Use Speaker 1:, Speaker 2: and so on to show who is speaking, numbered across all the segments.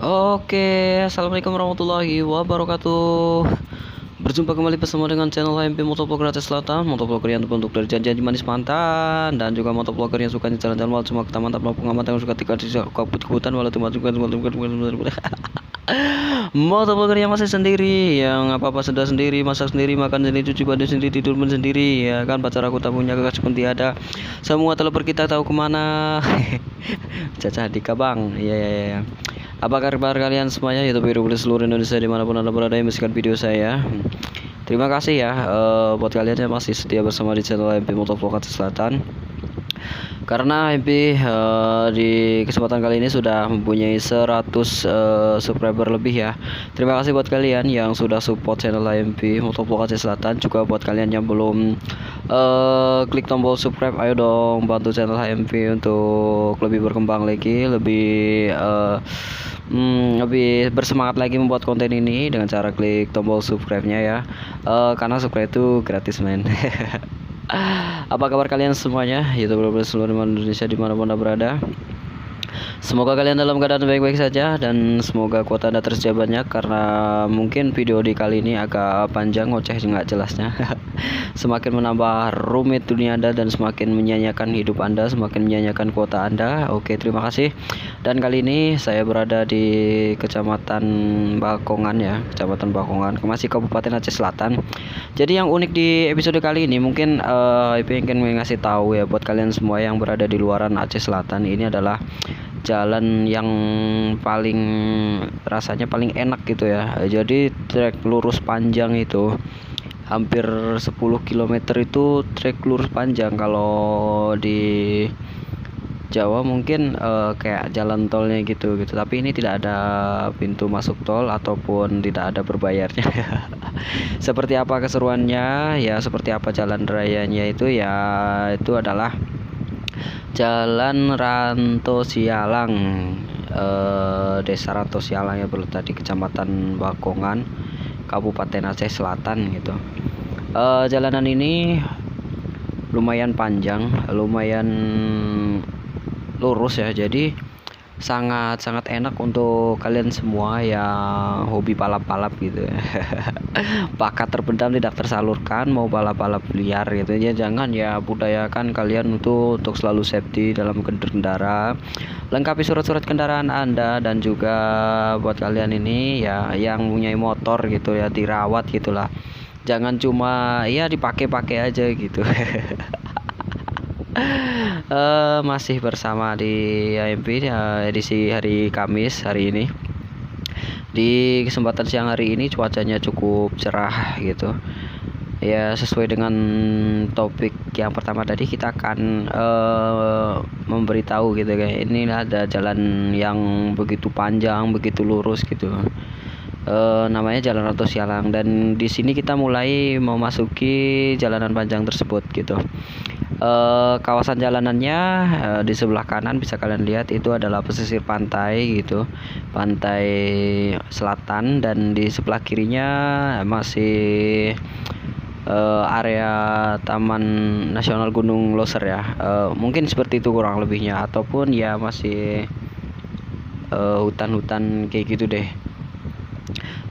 Speaker 1: Oke, assalamualaikum warahmatullahi wabarakatuh. Berjumpa kembali bersama dengan channel HMP Motovlogger Aceh Selatan, motovlogger yang terbentuk dari janji manis mantan, dan juga motovlogger yang suka jalan-jalan walau cuma kita mantap pengamatan yang suka tinggal di hutan walau cuma motovlogger yang masih sendiri, yang apa-apa sudah sendiri, masak sendiri, makan sendiri, cuci baju sendiri, tidur pun sendiri, ya kan? Pacar aku tak punya, kekasih pun tiada, semua telah pergi tak tahu kemana. Caca di Kabang, ya. Apa kabar kalian semuanya, YouTube hero seluruh Indonesia dimanapun anda berada yang menyaksikan video saya. Terima kasih ya buat kalian yang masih setia bersama di channel HMP Motovlogger Aceh Selatan. Karena HMP di kesempatan kali ini sudah mempunyai 100 subscriber lebih ya. Terima kasih buat kalian yang sudah support channel HMP Motovlogger Aceh Selatan. Juga buat kalian yang belum klik tombol subscribe, ayo dong bantu channel HMP untuk lebih berkembang lagi, lebih bersemangat lagi membuat konten ini dengan cara klik tombol subscribe-nya ya. Karena subscribe itu gratis, men. Apa kabar kalian semuanya, YouTuber seluruh Indonesia dimanapun anda berada? Semoga kalian dalam keadaan baik-baik saja, dan semoga kuota anda tersedia banyak. Karena mungkin video di kali ini agak panjang, ngoceh nggak jelasnya. Semakin menambah rumit dunia anda dan semakin menyanyiakan hidup anda, semakin menyanyiakan kuota anda. Oke, terima kasih. Dan kali ini saya berada di Kecamatan Bakongan ya, Kecamatan Bakongan, masih Kabupaten Aceh Selatan. Jadi yang unik di episode kali ini mungkin ingin ngasih tahu ya buat kalian semua yang berada di luaran Aceh Selatan, ini adalah jalan yang paling rasanya paling enak gitu ya. Jadi trek lurus panjang itu hampir 10 km itu trek lurus panjang. Kalau di Jawa mungkin kayak jalan tolnya gitu, tapi ini tidak ada pintu masuk tol ataupun tidak ada berbayarnya. Seperti apa keseruannya ya, seperti apa jalan rayanya itu ya, itu adalah Jalan Ranto Sialang, Desa Ranto Sialang yang berletak di Kecamatan Bakongan, Kabupaten Aceh Selatan gitu. Jalanan ini lumayan panjang, lumayan lurus ya, jadi sangat enak untuk kalian semua yang hobi balap-balap gitu. Bakat terpendam tidak tersalurkan, mau balap-balap liar gitu ya, jangan ya. Budayakan kalian untuk selalu safety dalam berkendara, lengkapi surat-surat kendaraan anda, dan juga buat kalian ini ya yang punya motor gitu ya, dirawat gitulah, jangan cuma ya dipakai-pakai aja gitu. Masih bersama di AMP edisi hari Kamis hari ini. Di kesempatan siang hari ini cuacanya cukup cerah gitu ya, sesuai dengan topik yang pertama tadi. Kita akan memberitahu gitu kayak ini ada jalan yang begitu panjang, begitu lurus gitu. Namanya Jalan Ranto Sialang, dan di sini kita mulai memasuki jalanan panjang tersebut gitu. Kawasan jalanannya di sebelah kanan bisa kalian lihat itu adalah pesisir pantai gitu, pantai selatan, dan di sebelah kirinya masih area Taman Nasional Gunung Loser ya. Mungkin seperti itu kurang lebihnya, ataupun ya masih hutan-hutan kayak gitu deh.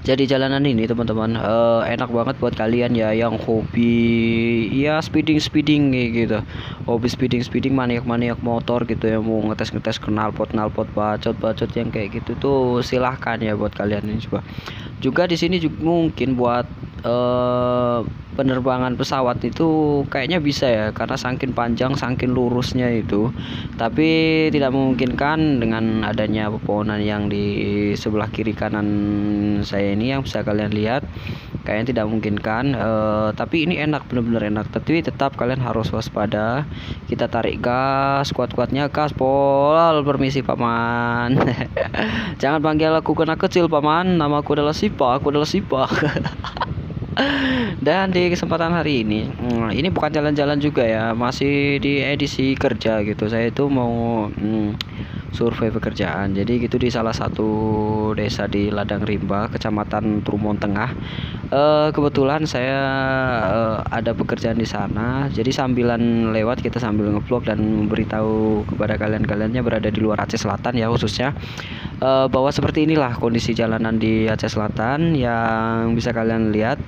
Speaker 1: Jadi jalanan ini teman-teman enak banget buat kalian ya yang hobi ya speeding kayak gitu, hobi speeding maniak motor gitu ya, mau ngetes knalpot bacot yang kayak gitu tuh silahkan ya buat kalian ini. Juga di sini juga mungkin buat penerbangan pesawat itu kayaknya bisa ya, karena saking panjang saking lurusnya itu, tapi tidak memungkinkan dengan adanya pepohonan yang di sebelah kiri kanan saya ini yang bisa kalian lihat, kayaknya tidak memungkinkan. Tapi ini enak, bener-bener enak, tapi tetap kalian harus waspada. Kita tarik gas kuat-kuatnya, gas pol, permisi paman. Jangan panggil aku kena kecil paman, nama aku adalah Sipa. Dan di kesempatan hari ini bukan jalan-jalan juga ya, masih di edisi kerja gitu. Saya itu mau survei pekerjaan. Jadi gitu di salah satu desa di Ladang Rimba, Kecamatan Trumon Tengah. Kebetulan saya ada pekerjaan di sana. Jadi sambilan lewat kita sambil ngevlog dan memberitahu kepada kalian-kaliannya berada di luar Aceh Selatan ya khususnya, bahwa seperti inilah kondisi jalanan di Aceh Selatan yang bisa kalian lihat.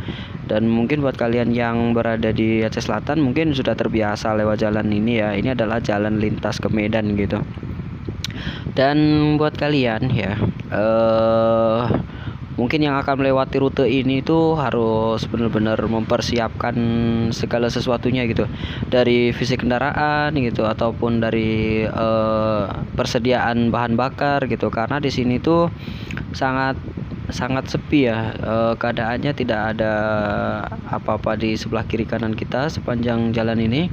Speaker 1: Dan mungkin buat kalian yang berada di Aceh Selatan mungkin sudah terbiasa lewat jalan ini ya. Ini adalah jalan lintas ke Medan gitu. Dan buat kalian ya, mungkin yang akan melewati rute ini tuh harus benar-benar mempersiapkan segala sesuatunya gitu, dari fisik kendaraan gitu ataupun dari persediaan bahan bakar gitu, karena di sini tuh sangat sangat sepi ya, keadaannya tidak ada apa-apa di sebelah kiri kanan kita sepanjang jalan ini.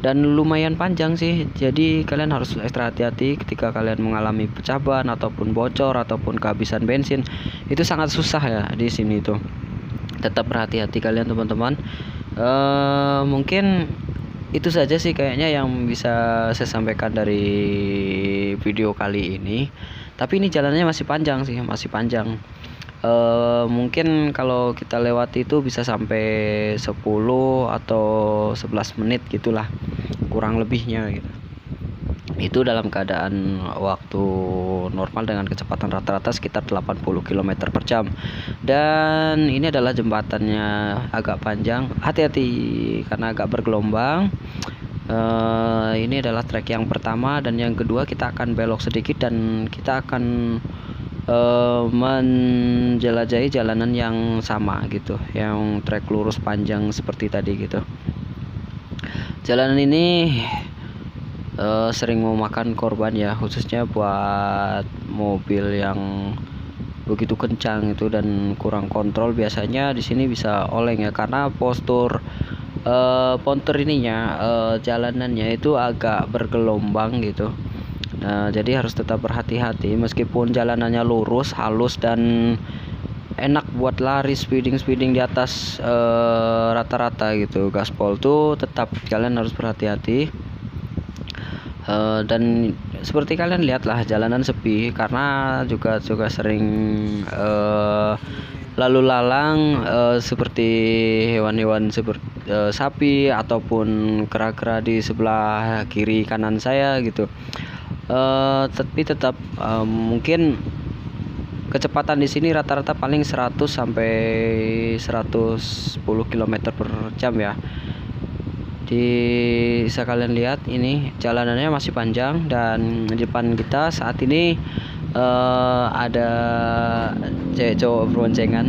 Speaker 1: Dan lumayan panjang sih, jadi kalian harus ekstra hati-hati ketika kalian mengalami pecah ban ataupun bocor ataupun kehabisan bensin. Itu sangat susah ya di sini tuh. Tetap berhati-hati kalian teman-teman. Mungkin itu saja sih kayaknya yang bisa saya sampaikan dari video kali ini. Tapi ini jalannya masih panjang sih, masih panjang. Mungkin kalau kita lewati itu bisa sampai 10 atau 11 menit gitulah, kurang lebihnya gitu. Itu dalam keadaan waktu normal dengan kecepatan rata-rata sekitar 80 km per jam. Dan ini adalah jembatannya agak panjang, hati-hati karena agak bergelombang. Ini adalah trek yang pertama, dan yang kedua kita akan belok sedikit dan kita akan menjelajahi jalanan yang sama gitu, yang trek lurus panjang seperti tadi gitu. Jalanan ini sering memakan korban ya, khususnya buat mobil yang begitu kencang itu dan kurang kontrol. Biasanya di sini bisa oleng ya, karena postur ponter ininya, jalanannya itu agak bergelombang gitu. Nah, jadi harus tetap berhati-hati meskipun jalanannya lurus, halus dan enak buat lari speeding di atas rata-rata gitu. Gaspol tuh tetap kalian harus berhati-hati. Dan seperti kalian lihatlah jalanan sepi karena juga sering lalu lalang seperti hewan-hewan seperti sapi ataupun kera-kera di sebelah kiri kanan saya gitu. Tapi tetap mungkin kecepatan di sini rata-rata paling 100 sampai 110 km per jam ya. Bisa kalian lihat ini jalanannya masih panjang, dan di depan kita saat ini ada cewek cowok beroncengan.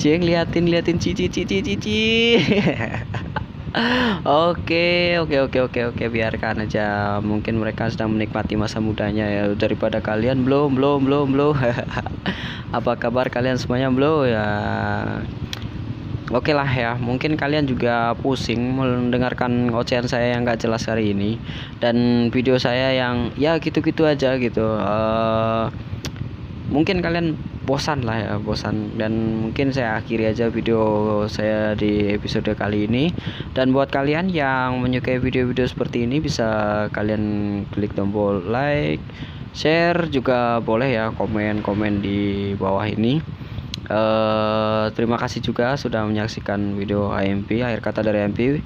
Speaker 1: Cing, liatin cici. Oke, biarkan aja. Mungkin mereka sedang menikmati masa mudanya ya, daripada kalian belum. Apa kabar kalian semuanya, bro ya? Oke lah ya, mungkin kalian juga pusing mendengarkan ocehan saya yang gak jelas hari ini, dan video saya yang ya gitu-gitu aja gitu. Mungkin kalian bosan lah ya, dan mungkin saya akhiri aja video saya di episode kali ini. Dan buat kalian yang menyukai video-video seperti ini, bisa kalian klik tombol like, share, juga boleh ya komen di bawah ini. Terima kasih juga sudah menyaksikan video AMP, akhir kata dari AMP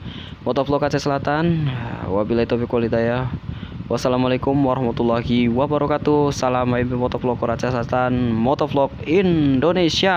Speaker 1: Motovlog Aceh Selatan. Wabillahi taufiq wal hidayah. Wassalamualaikum warahmatullahi wabarakatuh. Salam AMP Motovlog Aceh Selatan, Motovlog Indonesia.